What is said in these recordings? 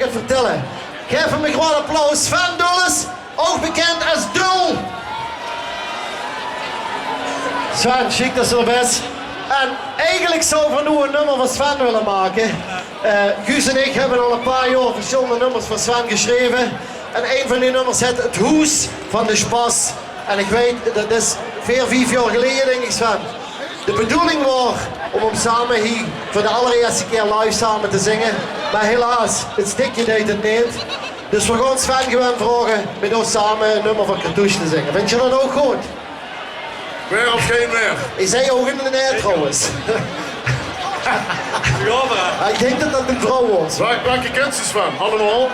gaat vertellen. Geef hem een groot applaus. Sven Dulles, ook bekend als Dul. Sven, chic dat zo best. En eigenlijk zouden we nu een nummer van Sven willen maken. Guus en ik hebben al een paar jaar verschillende nummers van Sven geschreven. En een van die nummers heet Het Hoes van de Spas. En ik weet, dat is 4-5 jaar geleden denk ik, Sven. De bedoeling was om hem samen hier voor de allereerste keer live samen te zingen. Maar helaas, het stikje deed het niet. Dus we gaan Sven gewoon vragen met ons samen een nummer van Cartouche te zingen. Vind je dat ook goed? Meer of geen meer? Ik zei ook in de net trouwens. Ja, maar. Ik denk dat dat een vrouw was. Welke kent ze van? Allemaal?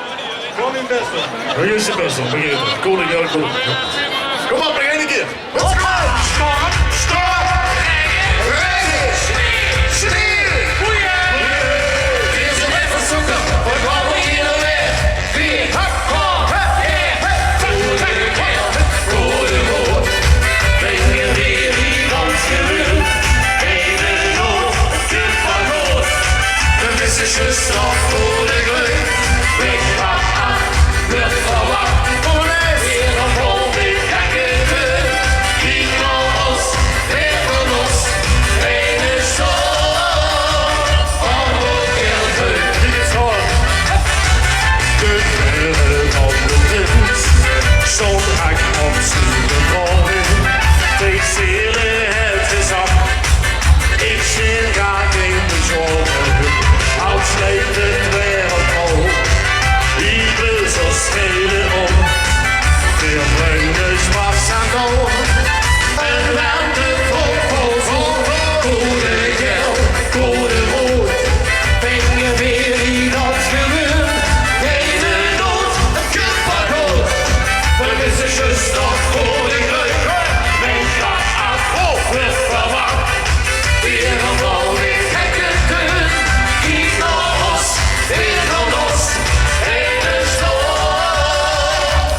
Gewoon in best wel. Begin ze best wel, begin het. Koning, ja, koning. Kom op, nog één keer. Let's go! Stop! Stop! Ready! Sneeuw! Hier is een even zoeken. Wat gaan we hier nou weer? 4, hop, goede woord. Ben je weer hier als gewil? Hele nood, dit van rood. De missers stop voor de gleuf. Weg van af, lucht van wacht. Weer een vol dit gekke deur. Kijk naar ons, weer van ons. Ene stad van wat heel leuk. Dit is hoor. De deuren van de wind. Zo'n hak op de wolken. Deze het is af. Ik zit graag in de zorgen. Oud sleept het wereld vol. Ik wil zo schelen om. Veel vreugdes was aan dood. En land het vol. Goede geld, goede rood. Ben je weer hier als gewil? Hele nood, het kunt rood. Vermis is je stad voor de gleuf. Men gaat af, lucht verwacht. Weer een mooie gekke deur. Kijk naar ons, weer van ons. Hele stad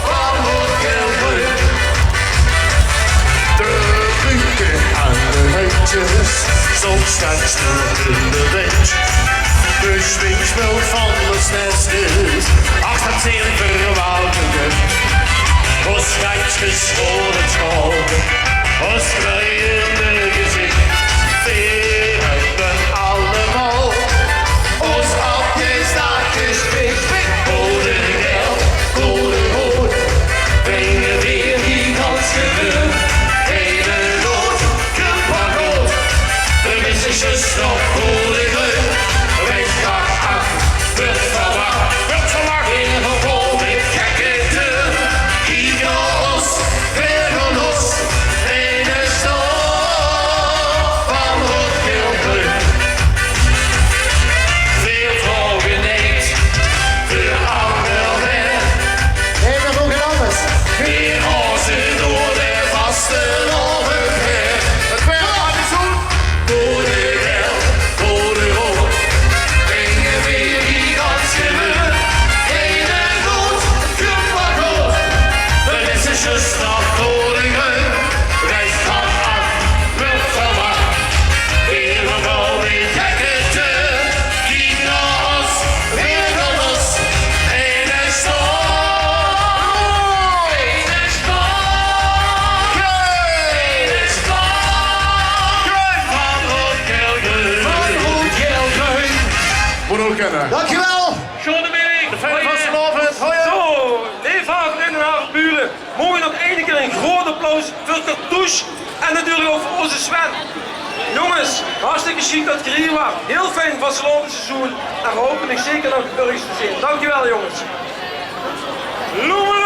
van wat heel leuk. De buurten aan de heutjes, zo staat stil in de wind. De schwingspel van de snelste, achter zeer verwouden. Ons rijtjes voor het scholen, ons krijende gezicht. We hebben allemaal ons afgestaakjes pik. Goede geld, goede rood. Ben je weer hier als gewil? Hele nood, kapot. De missers stop voor de gleuf. Weg gaat af, wordt verwacht. Weer een vol met gekke deur. Kijk naar ons, weer van ons. Ene stad van wat heel leuk. Veel vrouwen niet, veel anderen weg. Neem nog ook een anders. Weer rozen door de vaste overweg. Het weer gaat niet goed. Goede geld, goede rood. Ben je weer hier als gewil? Hele nood, kapot rood. De missers stap voor de gleuf. Reis gaat af, lucht verwacht. Weer een mooie gekke deur. Kijk naar ons, weer van ons. Ene stad. Ene stad. Ene stad. Van Rood Gelgleuf. Van Rood Gelgleuf. Moet ook kennen. Dankjewel. Schoonenberg. De fijne vastelavond. Hoi. Zo, leefhaven in Den Haag Buren. Mogen nog één keer een groot applaus voor Cartouche en natuurlijk ook voor onze Sven. Jongens, hartstikke chic dat ik hier was. Heel fijn vastelavond seizoen en we hopen ik zeker nog terug te zien. Dankjewel jongens. Loemelo!